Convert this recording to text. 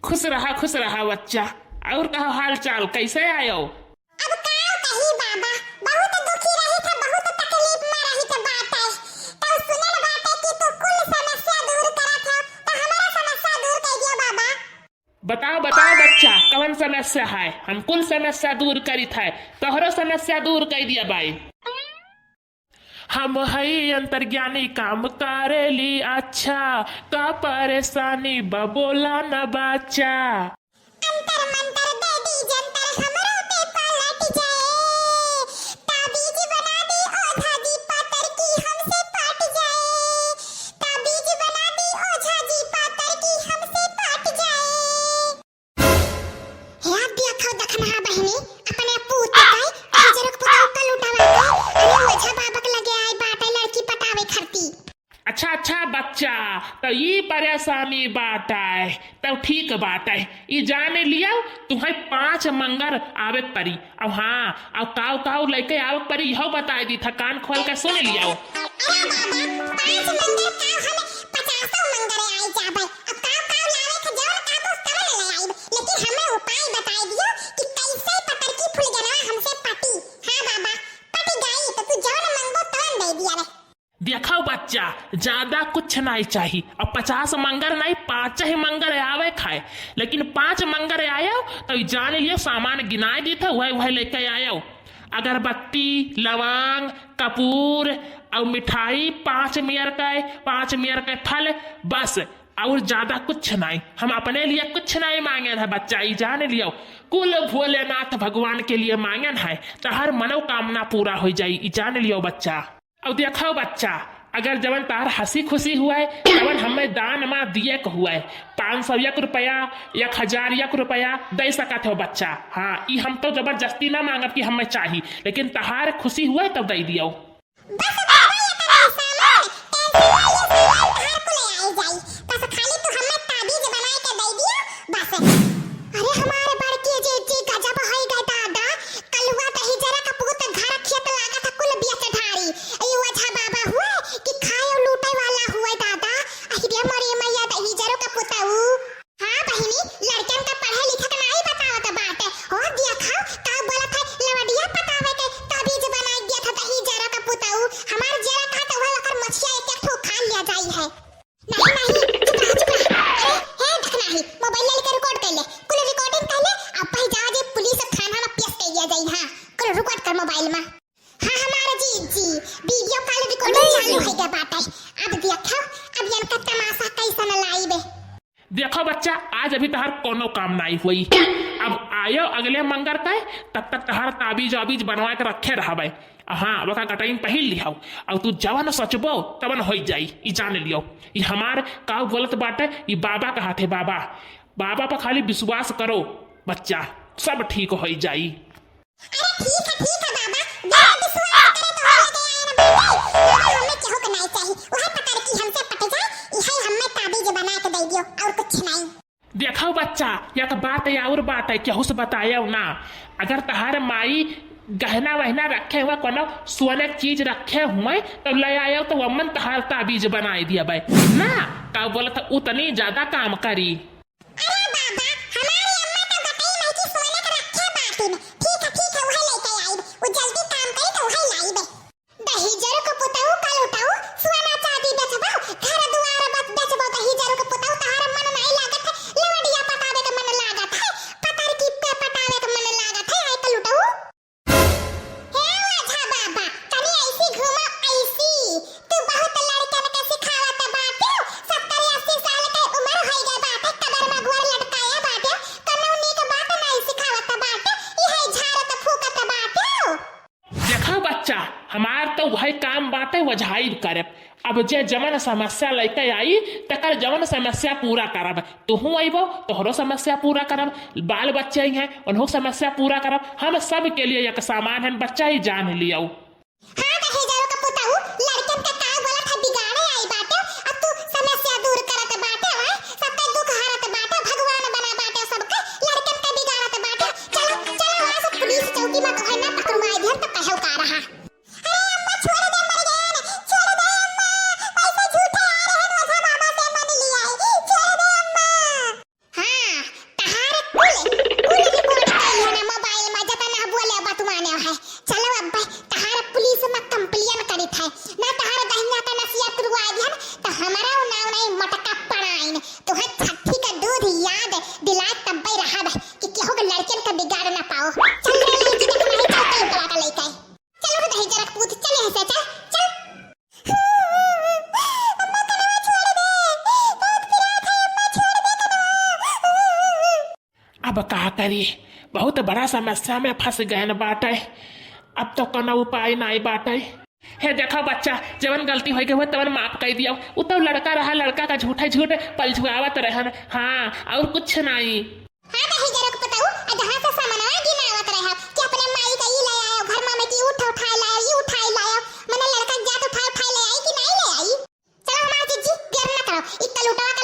खुश रहा बच्चा। और कहो हाल चाल कैसे आयो? अब का कही बाबा, बहुत दुखी रही था, बहुत तकलीफ में रही था बाटे। तो सुनल बाटे कि तू कुल समस्या दूर करत हो, तो हमारा समस्या दूर कर दियो बाबा। बताओ बताओ बच्चा, कौन समस्या है? हम कुल समस्या दूर करी था, तोहरो समस्या दूर कर दिया भाई। हम हई अंतर्ज्ञानी काम करेली अच्छा, का परेशानी बबोला न बच्चा। अंतर मंतर दे दी जंतर हमरो पे पलट जाए, ताबीज बना दी ओझा जी पातर की हमसे पट जाए, ताबीज बना दी ओझा जी पातर की हमसे पट जाए। हे देखो दखना बहनी अपने पूत कई खजरक पुताऊ का लुटावा अरे ओझा बाबा के लगे आई बाटे लड़की पटावे खरती। अच्छा बच्चा, तो ये परेशानी बात है, तब ठीक बात है। ये जाने लिया तुम्हें 5 मंगर आवे परी। अब हाँ, अब काव काव लेके आवे परी, यह बताई दी था, कान खोल के सुन लिया। अरे बाबा 5 मंगर का हमें 50 मंगरे आई जाबे। अब काव लावे के जौन काबू करे ले आई, लेकिन हमें उपाय बताई दियो कि कैसे पतर की फुलगनवा हमसे पटी। हां बाबा पटी गई तो तू जौन मंगो तौन दे दिया रे। देखो बच्चा, ज्यादा कुछ नहीं चाहिए। अब 50 मंगर नहीं, 5 ही मंगर आवे खाए, लेकिन 5 मंगर आयो तो जान लियो सामान गिनाए दी था, वह लेके आयो। अगरबत्ती, लवंग, कपूर और मिठाई 5 मेयर के फल, बस। और ज्यादा कुछ नहीं, हम अपने लिए कुछ नहीं मांगे है बच्चा। ये जान लियो कुल भोलेनाथ भगवान के लिए मांगन है, तो हर मनोकामना पूरा हो जाये। ये जान लियो बच्चा। अब देखो बच्चा, अगर जवन तार हंसी खुशी हुआ है तवन हमें दान माँ दिए को हुआ है 501 रुपया, 1001 रुपया दे सकते हो बच्चा। हाँ, ये हम तो जबरदस्ती ना मांगब कि हमें चाहिए, लेकिन तहार खुशी हुआ है तब दे दियो। देखो बच्चा, आज अभी तहार कोनो काम नहीं हुई। अब आयो अगले मंगर का, तब तक तहार ताबीज बनवा के रखे रहा। हाँ, वका कटाइन पहिल लिहाओ, और तू जवन सोचबो तवन हो जाई। ई जान लियो, ये हमार का गलत बात है, ये बाबा का हाथ है। बाबा पर खाली विश्वास करो बच्चा, सब ठीक हो जाई। अरे ठीक है बाबा, विश्वास करे तो हो गया ना बेटे। हमें केहू के नहीं चाहिए, वह पता की हमसे पट जाए, यही हमें ताबीज बना के दे दियो, और कुछ नहीं। देखो बच्चा, यह तो बात है और बात है, केहू से बताया ना। अगर तहार माई गहना वहना रखे हुए, कोनो सोने चीज रखे हुए तो ले आयो, तो अमन तहार ताबीज बनाई दिया भाई ना। का बोला था उतनी ज्यादा काम करी। अरे बाबा, हमारी अम्मा तो बताई नहीं कि सोने के रखे बाटी में। ठीक है वही लेके आई, वो जल्दी काम करे तो वही लाई बे। दही जरू को पुताऊ का लुटाऊ, सोना चांदी बेचबो, घर दुआर बस बेचबो। दही जरू को पुताऊ तहार मन नहीं लागत है, लवड़िया पटावे के मन लागत है, पतर की पे पटावे के मन लागत है, आई का लुटाऊ। हे ओझा बाबा, तनी ऐसी घुमा ऐसी, तू बहुत लड़कन के सिखावत बाटे। 70-80 साल के उम्र हो गई बाटे, कबर में गोर लटकाया बाटे, कनौनी के बात नहीं सिखावत बाटे, यही झाड़त फूकत बाटे। देखो बच्चा, हमार तो वही काम बाटे, वझाई करे। अब जे जमन समस्या लेके आई तकर जमन समस्या पूरा करब। तुहू अबो तोहरो समस्या पूरा करब, बाल बच्चे ही हैं उन्हों समस्या पूरा करब। हम सब के लिए एक सामान है बच्चा, ही जान लियो। हां दही जरू का पुताऊ, लड़कन का का बोला था बिगाड़े आई बाटे, अब तू समस्या दूर करत बाटे। हां, सबके दुख हरत बाटे, भगवान बना बाटे सबके, लड़कन का बिगाड़त बाटे। चलो वहां से पुलिस चौकी में कहे ना पकड़वाई दिहन तो कहू का रहा। अरे अम्मा छोड़ दे, मर गए ना, छोड़ दे अम्मा, पैसे झूठे आ रहे हैं, ओझा बाबा से मन लिया है, छोड़ दे अम्मा। हां अब का करी, बहुत बड़ा समस्या में फंस गए न बाटे। अब तो कोनो उपाय नहीं बाटे। हे देखो बच्चा, जवन गलती हो गई तवन माफ कर दिया। वो तो लड़का रहा, लड़का का झूठे झूठ पलझुआवत रहन। हाँ, और कुछ नहीं। हाँ दही जरक बताऊ, जहाँ से सामानवा गिनावत रहा कि अपने माई का ई ले आयो, घर में की उठाए लायो, ई उठाए लायो। मने लड़का जात उठाए ले आई कि नहीं ले आई? चलो हमार जीजी देर न करो, इतना लुटवा